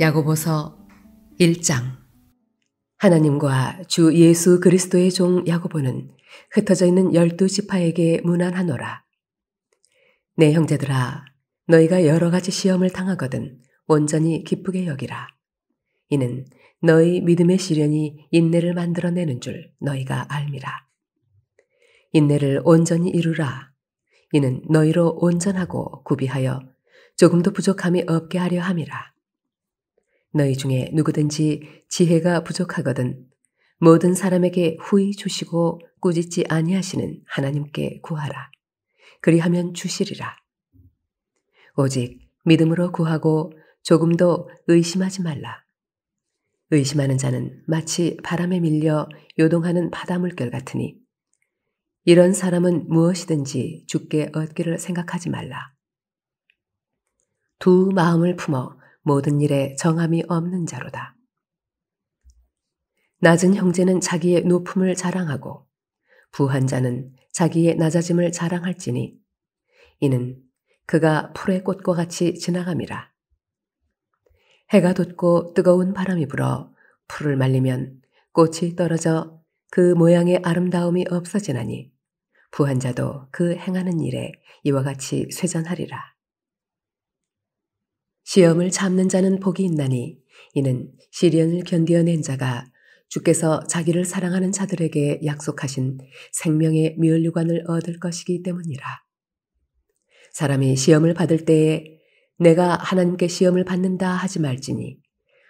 야고보서 1장. 하나님과 주 예수 그리스도의 종 야고보는 흩어져 있는 12지파에게 문안하노라. 내 형제들아, 너희가 여러 가지 시험을 당하거든 온전히 기쁘게 여기라. 이는 너희 믿음의 시련이 인내를 만들어내는 줄 너희가 알미라. 인내를 온전히 이루라. 이는 너희로 온전하고 구비하여 조금도 부족함이 없게 하려 함이라. 너희 중에 누구든지 지혜가 부족하거든 모든 사람에게 후히 주시고 꾸짖지 아니하시는 하나님께 구하라. 그리하면 주시리라. 오직 믿음으로 구하고 조금도 의심하지 말라. 의심하는 자는 마치 바람에 밀려 요동하는 바다물결 같으니 이런 사람은 무엇이든지 주께 얻기를 생각하지 말라. 두 마음을 품어 모든 일에 정함이 없는 자로다. 낮은 형제는 자기의 높음을 자랑하고 부한 자는 자기의 낮아짐을 자랑할지니 이는 그가 풀의 꽃과 같이 지나감이라. 해가 돋고 뜨거운 바람이 불어 풀을 말리면 꽃이 떨어져 그 모양의 아름다움이 없어지나니 부한 자도 그 행하는 일에 이와 같이 쇠잔하리라. 시험을 참는 자는 복이 있나니 이는 시련을 견디어낸 자가 주께서 자기를 사랑하는 자들에게 약속하신 생명의 멸류관을 얻을 것이기 때문이라. 사람이 시험을 받을 때에 내가 하나님께 시험을 받는다 하지 말지니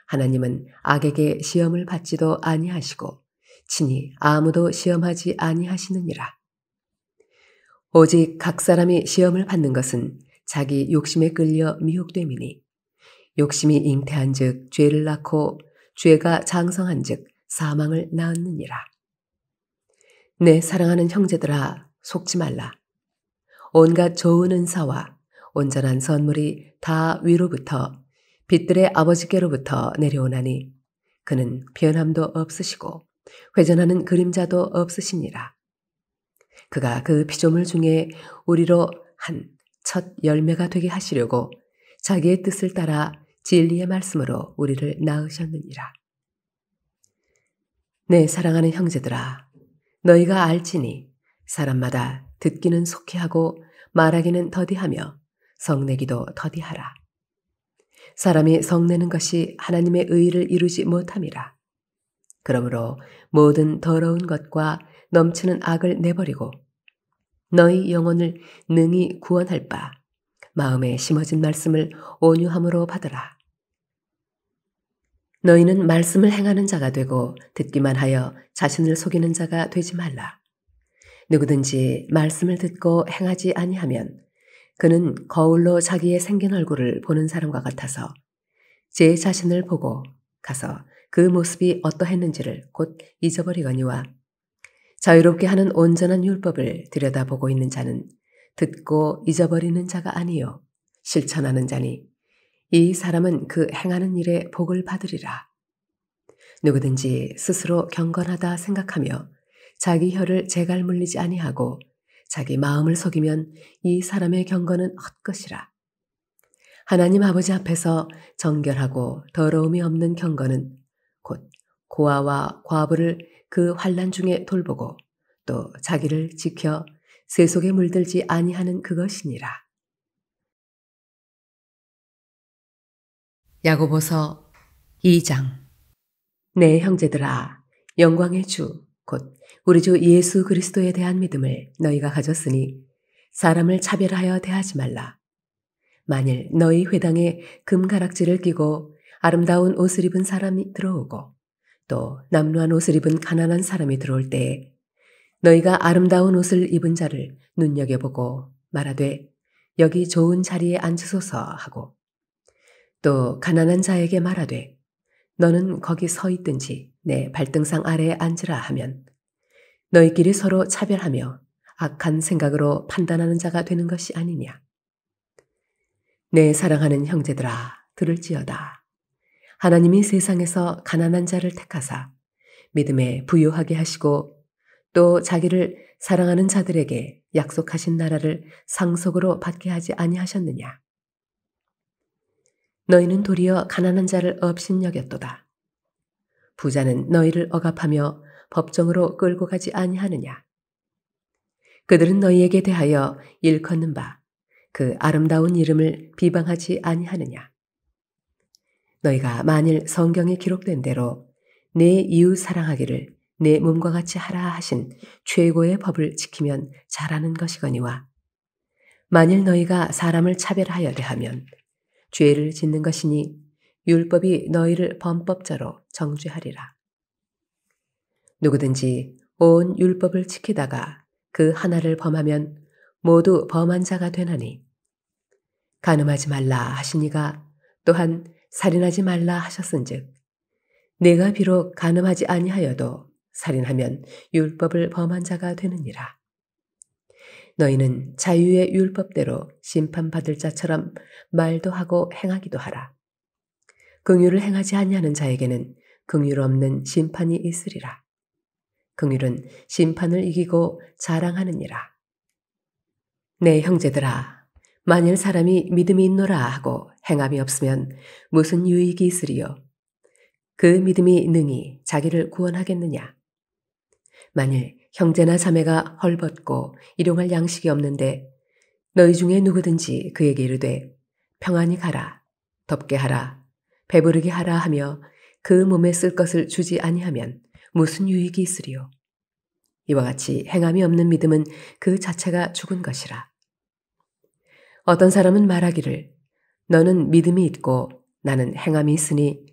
하나님은 악에게 시험을 받지도 아니하시고 친히 아무도 시험하지 아니하시느니라. 오직 각 사람이 시험을 받는 것은 자기 욕심에 끌려 미혹됨이니 욕심이 잉태한즉 죄를 낳고 죄가 장성한즉 사망을 낳느니라. 내 사랑하는 형제들아, 속지 말라. 온갖 좋은 은사와 온전한 선물이 다 위로부터 빛들의 아버지께로부터 내려오나니 그는 변함도 없으시고 회전하는 그림자도 없으시니라. 그가 그 피조물 중에 우리로 한 첫 열매가 되게 하시려고 자기의 뜻을 따라 진리의 말씀으로 우리를 낳으셨느니라. 내 사랑하는 형제들아, 너희가 알지니 사람마다 듣기는 속히 하고 말하기는 더디하며 성내기도 더디하라. 사람이 성내는 것이 하나님의 의를 이루지 못함이라. 그러므로 모든 더러운 것과 넘치는 악을 내버리고 너희 영혼을 능히 구원할 바 마음에 심어진 말씀을 온유함으로 받으라. 너희는 말씀을 행하는 자가 되고 듣기만 하여 자신을 속이는 자가 되지 말라. 누구든지 말씀을 듣고 행하지 아니하면 그는 거울로 자기의 생긴 얼굴을 보는 사람과 같아서 제 자신을 보고 가서 그 모습이 어떠했는지를 곧 잊어버리거니와 자유롭게 하는 온전한 율법을 들여다보고 있는 자는 듣고 잊어버리는 자가 아니요 실천하는 자니 이 사람은 그 행하는 일에 복을 받으리라. 누구든지 스스로 경건하다 생각하며 자기 혀를 재갈 물리지 아니하고 자기 마음을 속이면 이 사람의 경건은 헛것이라. 하나님 아버지 앞에서 정결하고 더러움이 없는 경건은 곧 고아와 과부를 그 환난 중에 돌보고 또 자기를 지켜 세속에 물들지 아니하는 그것이니라. 야고보서 2장. 내 형제들아, 영광의 주 곧 우리 주 예수 그리스도에 대한 믿음을 너희가 가졌으니 사람을 차별하여 대하지 말라. 만일 너희 회당에 금가락지를 끼고 아름다운 옷을 입은 사람이 들어오고 또 남루한 옷을 입은 가난한 사람이 들어올 때에 너희가 아름다운 옷을 입은 자를 눈여겨보고 말하되 여기 좋은 자리에 앉으소서 하고 또 가난한 자에게 말하되 너는 거기 서 있든지 내 발등상 아래에 앉으라 하면 너희끼리 서로 차별하며 악한 생각으로 판단하는 자가 되는 것이 아니냐. 내 사랑하는 형제들아, 들을지어다. 하나님이 세상에서 가난한 자를 택하사 믿음에 부요하게 하시고 또 자기를 사랑하는 자들에게 약속하신 나라를 상속으로 받게 하지 아니하셨느냐. 너희는 도리어 가난한 자를 업신여겼도다. 부자는 너희를 억압하며 법정으로 끌고 가지 아니하느냐. 그들은 너희에게 대하여 일컫는 바 그 아름다운 이름을 비방하지 아니하느냐. 너희가 만일 성경에 기록된 대로 내 이웃 사랑하기를 내 몸과 같이 하라 하신 최고의 법을 지키면 잘하는 것이거니와 만일 너희가 사람을 차별하여 대하면 죄를 짓는 것이니 율법이 너희를 범법자로 정죄하리라. 누구든지 온 율법을 지키다가 그 하나를 범하면 모두 범한 자가 되나니 간음하지 말라 하시니가 또한 살인하지 말라 하셨은즉 내가 비록 간음하지 아니하여도 살인하면 율법을 범한 자가 되느니라. 너희는 자유의 율법대로 심판받을 자처럼 말도 하고 행하기도 하라. 긍휼을 행하지 아니하는 자에게는 긍휼 없는 심판이 있으리라. 긍휼은 심판을 이기고 자랑하느니라. 내 형제들아, 만일 사람이 믿음이 있노라 하고 행함이 없으면 무슨 유익이 있으리요? 그 믿음이 능히 자기를 구원하겠느냐? 만일 형제나 자매가 헐벗고 일용할 양식이 없는데 너희 중에 누구든지 그에게 이르되 평안히 가라, 덥게 하라, 배부르게 하라 하며 그 몸에 쓸 것을 주지 아니하면 무슨 유익이 있으리요? 이와 같이 행함이 없는 믿음은 그 자체가 죽은 것이라. 어떤 사람은 말하기를 너는 믿음이 있고 나는 행함이 있으니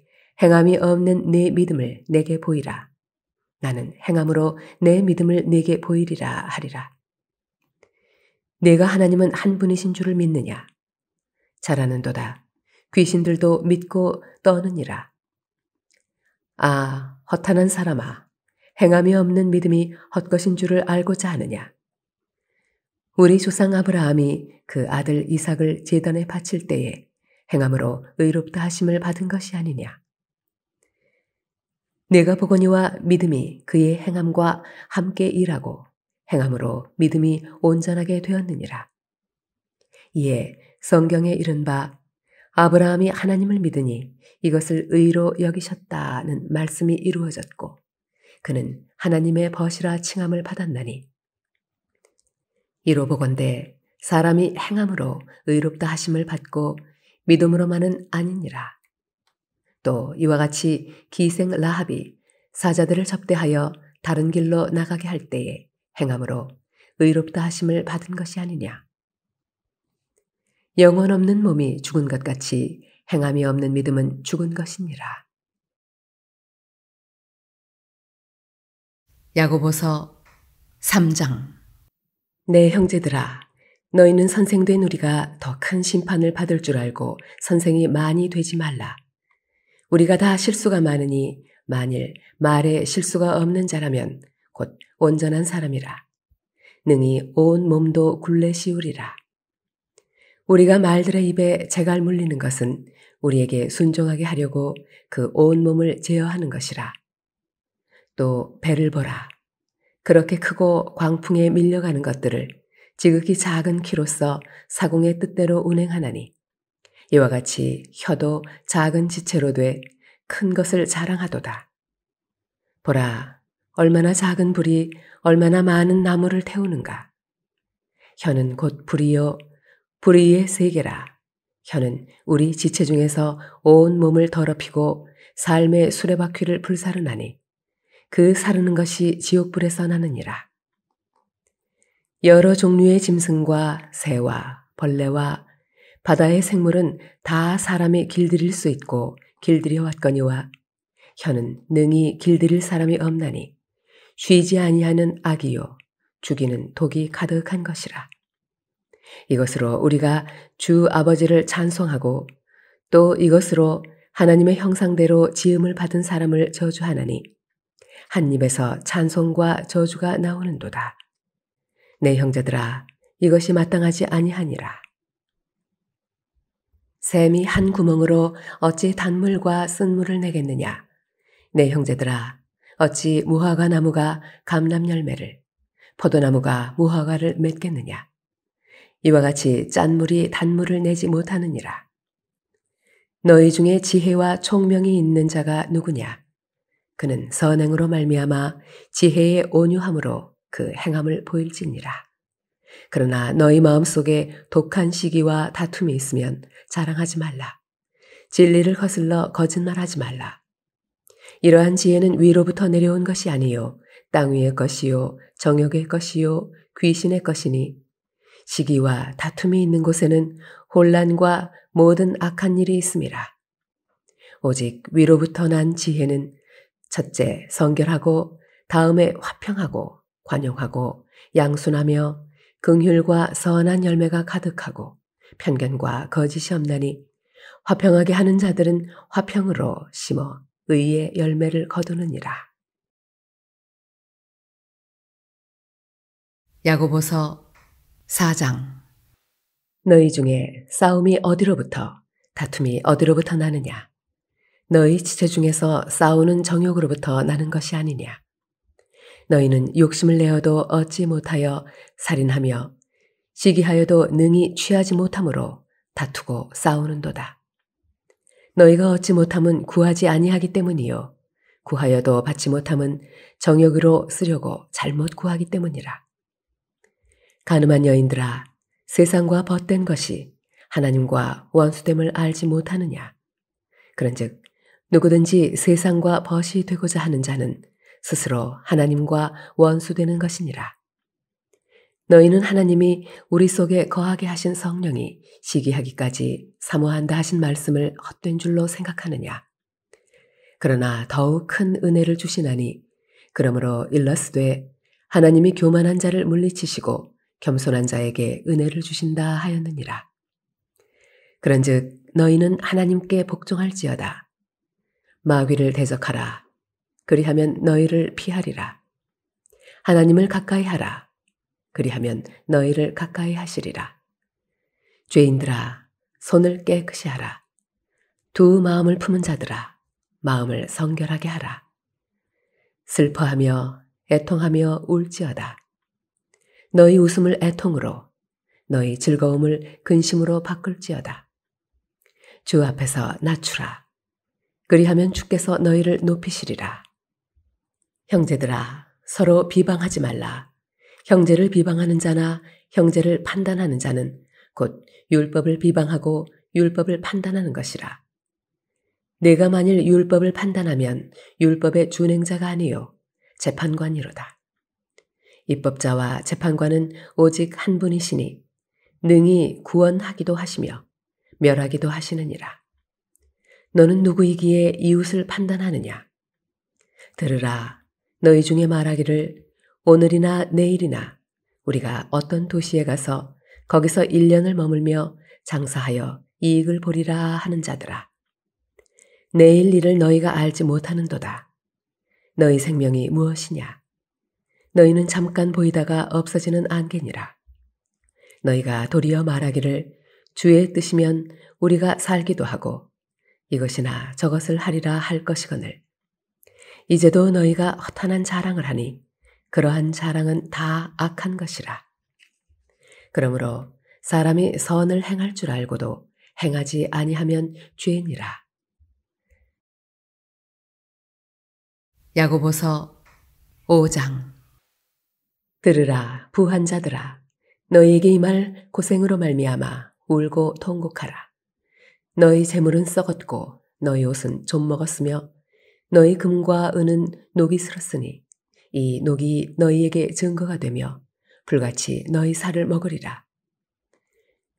행함이 없는 내 믿음을 내게 보이라. 나는 행함으로 내 믿음을 내게 보이리라 하리라. 내가 하나님은 한 분이신 줄을 믿느냐? 잘하는도다. 귀신들도 믿고 떠느니라. 아, 허탄한 사람아, 행함이 없는 믿음이 헛것인 줄을 알고자 하느냐? 우리 조상 아브라함이 그 아들 이삭을 제단에 바칠 때에 행함으로 의롭다 하심을 받은 것이 아니냐? 내가 보거니와 믿음이 그의 행함과 함께 일하고 행함으로 믿음이 온전하게 되었느니라. 이에 성경에 이른 바 아브라함이 하나님을 믿으니 이것을 의로 여기셨다는 말씀이 이루어졌고 그는 하나님의 벗이라 칭함을 받았나니 이로 보건대 사람이 행함으로 의롭다 하심을 받고 믿음으로만은 아니니라. 또 이와 같이 기생 라합이 사자들을 접대하여 다른 길로 나가게 할 때에 행함으로 의롭다 하심을 받은 것이 아니냐. 영혼 없는 몸이 죽은 것 같이 행함이 없는 믿음은 죽은 것이니라. 야고보서 3장. 내 형제들아, 너희는 선생된 우리가 더 큰 심판을 받을 줄 알고 선생이 많이 되지 말라. 우리가 다 실수가 많으니 만일 말에 실수가 없는 자라면 곧 온전한 사람이라. 능히 온 몸도 굴레 씌우리라. 우리가 말들의 입에 재갈 물리는 것은 우리에게 순종하게 하려고 그 온 몸을 제어하는 것이라. 또 배를 보라. 그렇게 크고 광풍에 밀려가는 것들을 지극히 작은 키로서 사공의 뜻대로 운행하나니 이와 같이 혀도 작은 지체로 돼 큰 것을 자랑하도다. 보라, 얼마나 작은 불이 얼마나 많은 나무를 태우는가. 혀는 곧 불이요 불의의 세계라. 혀는 우리 지체 중에서 온 몸을 더럽히고 삶의 수레바퀴를 불사르나니 그 사르는 것이 지옥불에서 나느니라. 여러 종류의 짐승과 새와 벌레와 바다의 생물은 다 사람이 길들일 수 있고 길들여 왔거니와 혀는 능히 길들일 사람이 없나니 쉬지 아니하는 악이요 죽이는 독이 가득한 것이라. 이것으로 우리가 주 아버지를 찬송하고 또 이것으로 하나님의 형상대로 지음을 받은 사람을 저주하나니 한 입에서 찬송과 저주가 나오는도다. 내 형제들아, 이것이 마땅하지 아니하니라. 샘이 한 구멍으로 어찌 단물과 쓴물을 내겠느냐? 내 형제들아, 어찌 무화과 나무가 감람 열매를, 포도나무가 무화과를 맺겠느냐? 이와 같이 짠물이 단물을 내지 못하느니라. 너희 중에 지혜와 총명이 있는 자가 누구냐? 그는 선행으로 말미암아 지혜의 온유함으로 그 행함을 보일지니라. 그러나 너희 마음속에 독한 시기와 다툼이 있으면 자랑하지 말라. 진리를 거슬러 거짓말하지 말라. 이러한 지혜는 위로부터 내려온 것이 아니요 땅 위의 것이요 정욕의 것이요 귀신의 것이니 시기와 다툼이 있는 곳에는 혼란과 모든 악한 일이 있음이라. 오직 위로부터 난 지혜는 첫째 성결하고 다음에 화평하고 관용하고 양순하며 긍휼과 선한 열매가 가득하고 편견과 거짓이 없나니 화평하게 하는 자들은 화평으로 심어 의의 열매를 거두느니라. 야고보서 4장. 너희 중에 싸움이 어디로부터 다툼이 어디로부터 나느냐? 너희 지체 중에서 싸우는 정욕으로부터 나는 것이 아니냐? 너희는 욕심을 내어도 얻지 못하여 살인하며 시기하여도 능히 취하지 못함으로 다투고 싸우는도다. 너희가 얻지 못함은 구하지 아니하기 때문이요 구하여도 받지 못함은 정욕으로 쓰려고 잘못 구하기 때문이라. 가늠한 여인들아, 세상과 벗된 것이 하나님과 원수됨을 알지 못하느냐? 그런즉 누구든지 세상과 벗이 되고자 하는 자는 스스로 하나님과 원수되는 것이니라. 너희는 하나님이 우리 속에 거하게 하신 성령이 시기하기까지 사모한다 하신 말씀을 헛된 줄로 생각하느냐? 그러나 더욱 큰 은혜를 주시나니 그러므로 일러스되 하나님이 교만한 자를 물리치시고 겸손한 자에게 은혜를 주신다 하였느니라. 그런즉 너희는 하나님께 복종할지어다. 마귀를 대적하라. 그리하면 너희를 피하리라. 하나님을 가까이 하라. 그리하면 너희를 가까이 하시리라. 죄인들아, 손을 깨끗이 하라. 두 마음을 품은 자들아, 마음을 성결하게 하라. 슬퍼하며 애통하며 울지어다. 너희 웃음을 애통으로, 너희 즐거움을 근심으로 바꿀지어다. 주 앞에서 낮추라. 그리하면 주께서 너희를 높이시리라. 형제들아, 서로 비방하지 말라. 형제를 비방하는 자나 형제를 판단하는 자는 곧 율법을 비방하고 율법을 판단하는 것이라. 내가 만일 율법을 판단하면 율법의 준행자가 아니요 재판관이로다. 입법자와 재판관은 오직 한 분이시니 능히 구원하기도 하시며 멸하기도 하시느니라. 너는 누구이기에 이웃을 판단하느냐? 들으라. 너희 중에 말하기를 오늘이나 내일이나 우리가 어떤 도시에 가서 거기서 1년을 머물며 장사하여 이익을 보리라 하는 자들아. 내일 일을 너희가 알지 못하는도다. 너희 생명이 무엇이냐? 너희는 잠깐 보이다가 없어지는 안개니라. 너희가 도리어 말하기를 주의 뜻이면 우리가 살기도 하고 이것이나 저것을 하리라 할 것이거늘. 이제도 너희가 허탄한 자랑을 하니 그러한 자랑은 다 악한 것이라. 그러므로 사람이 선을 행할 줄 알고도 행하지 아니하면 죄니라. 야고보서 5장. 들으라 부한 자들아, 너희에게 이 말 고생으로 말미암아 울고 통곡하라. 너희 재물은 썩었고 너희 옷은 좀 먹었으며 너희 금과 은은 녹이 슬었으니 이 녹이 너희에게 증거가 되며 불같이 너희 살을 먹으리라.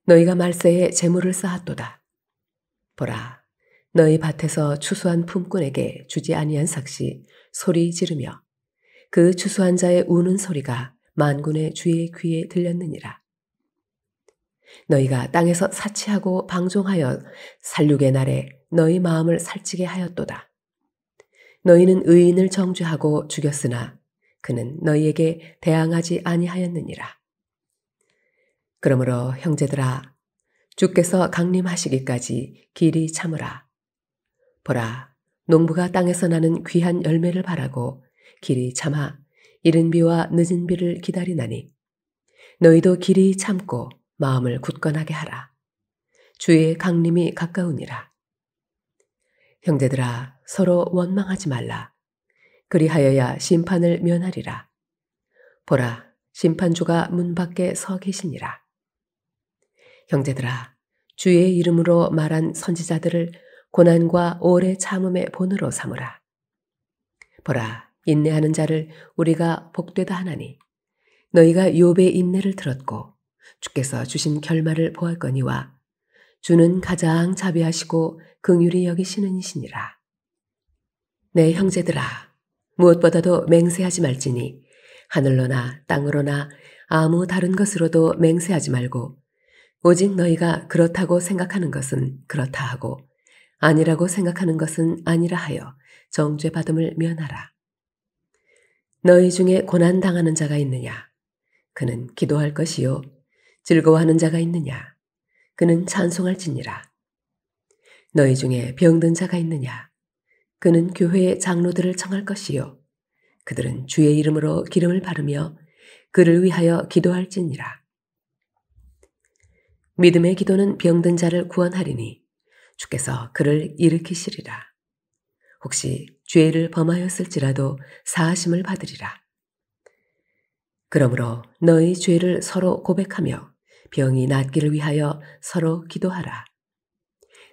너희가 말세에 재물을 쌓았도다. 보라, 너희 밭에서 추수한 품꾼에게 주지 아니한 삭시 소리 지르며 그 추수한 자의 우는 소리가 만군의 주의 귀에 들렸느니라. 너희가 땅에서 사치하고 방종하여 살육의 날에 너희 마음을 살찌게 하였도다. 너희는 의인을 정죄하고 죽였으나 그는 너희에게 대항하지 아니하였느니라. 그러므로 형제들아, 주께서 강림하시기까지 길이 참으라. 보라, 농부가 땅에서 나는 귀한 열매를 바라고 길이 참아 이른 비와 늦은 비를 기다리나니 너희도 길이 참고 마음을 굳건하게 하라. 주의 강림이 가까우니라. 형제들아 서로 원망하지 말라. 그리하여야 심판을 면하리라. 보라, 심판주가 문 밖에 서 계시니라. 형제들아, 주의 이름으로 말한 선지자들을 고난과 오래 참음의 본으로 삼으라. 보라, 인내하는 자를 우리가 복되다 하나니 너희가 욥의 인내를 들었고 주께서 주신 결말을 보았거니와 주는 가장 자비하시고 긍휼히 여기시는 이시니라. 내 형제들아, 무엇보다도 맹세하지 말지니 하늘로나 땅으로나 아무 다른 것으로도 맹세하지 말고 오직 너희가 그렇다고 생각하는 것은 그렇다 하고 아니라고 생각하는 것은 아니라 하여 정죄받음을 면하라. 너희 중에 고난당하는 자가 있느냐? 그는 기도할 것이요. 즐거워하는 자가 있느냐? 그는 찬송할지니라. 너희 중에 병든 자가 있느냐? 그는 교회의 장로들을 청할 것이요. 그들은 주의 이름으로 기름을 바르며 그를 위하여 기도할지니라. 믿음의 기도는 병든 자를 구원하리니 주께서 그를 일으키시리라. 혹시 죄를 범하였을지라도 사하심을 받으리라. 그러므로 너희 죄를 서로 고백하며 병이 낫기를 위하여 서로 기도하라.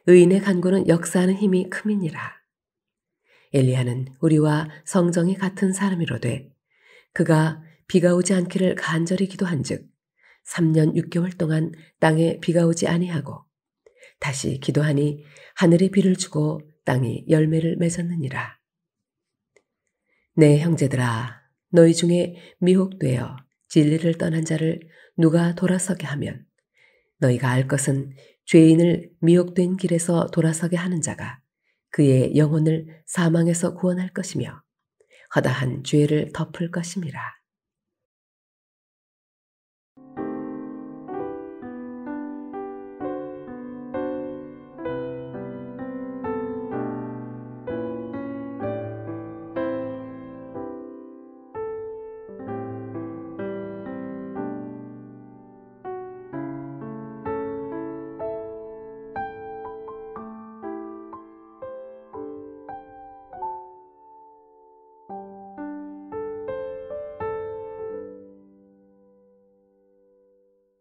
의인의 간구는 역사하는 힘이 큼이니라. 엘리야는 우리와 성정이 같은 사람이로되 그가 비가 오지 않기를 간절히 기도한즉 3년 6개월 동안 땅에 비가 오지 아니하고 다시 기도하니 하늘이 비를 주고 땅이 열매를 맺었느니라. 내 형제들아, 너희 중에 미혹되어 진리를 떠난 자를 누가 돌아서게 하면 너희가 알 것은 죄인을 미혹된 길에서 돌아서게 하는 자가 그의 영혼을 사망에서 구원할 것이며 허다한 죄를 덮을 것임이라.